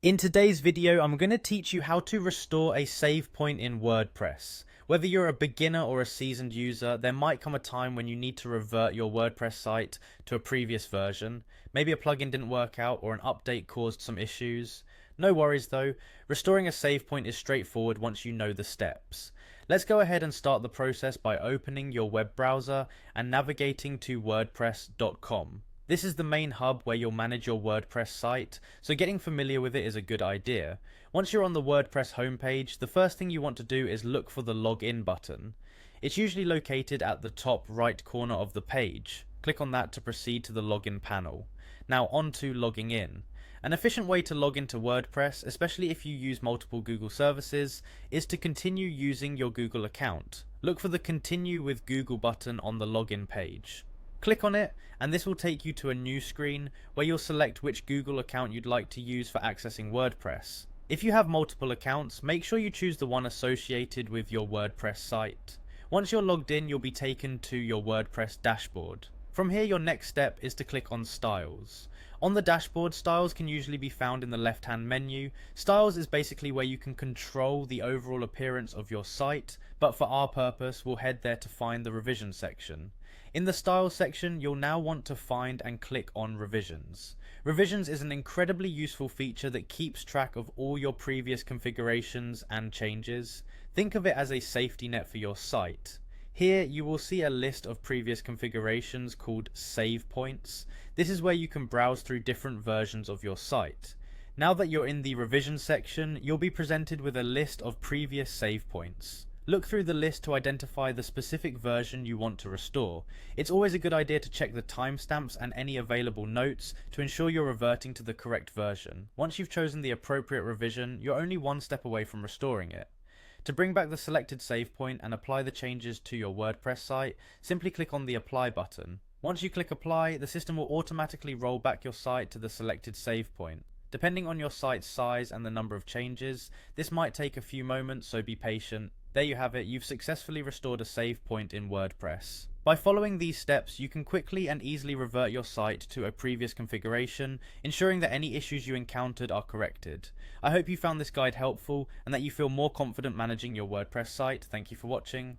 In today's video, I'm going to teach you how to restore a save point in WordPress. Whether you're a beginner or a seasoned user, there might come a time when you need to revert your WordPress site to a previous version. Maybe a plugin didn't work out or an update caused some issues. No worries though, restoring a save point is straightforward once you know the steps. Let's go ahead and start the process by opening your web browser and navigating to wordpress.com. This is the main hub where you'll manage your WordPress site, so getting familiar with it is a good idea. Once you're on the WordPress homepage, the first thing you want to do is look for the login button. It's usually located at the top right corner of the page. Click on that to proceed to the login panel. Now on to logging in. An efficient way to log into WordPress, especially if you use multiple Google services, is to continue using your Google account. Look for the Continue with Google button on the login page. Click on it and this will take you to a new screen where you'll select which Google account you'd like to use for accessing WordPress. If you have multiple accounts, make sure you choose the one associated with your WordPress site. Once you're logged in, you'll be taken to your WordPress dashboard. From here, your next step is to click on Styles. On the dashboard, styles can usually be found in the left-hand menu. Styles is basically where you can control the overall appearance of your site, but for our purpose, we'll head there to find the revision section. In the Styles section, you'll now want to find and click on Revisions. Revisions is an incredibly useful feature that keeps track of all your previous configurations and changes. Think of it as a safety net for your site. Here you will see a list of previous configurations called Savepoints. This is where you can browse through different versions of your site. Now that you're in the Revision section, you'll be presented with a list of previous save points. Look through the list to identify the specific version you want to restore. It's always a good idea to check the timestamps and any available notes to ensure you're reverting to the correct version. Once you've chosen the appropriate revision, you're only one step away from restoring it. To bring back the selected save point and apply the changes to your WordPress site, simply click on the Apply button. Once you click Apply, the system will automatically roll back your site to the selected save point. Depending on your site's size and the number of changes, this might take a few moments, so be patient. There you have it, you've successfully restored a save point in WordPress. By following these steps, you can quickly and easily revert your site to a previous configuration, ensuring that any issues you encountered are corrected. I hope you found this guide helpful and that you feel more confident managing your WordPress site. Thank you for watching.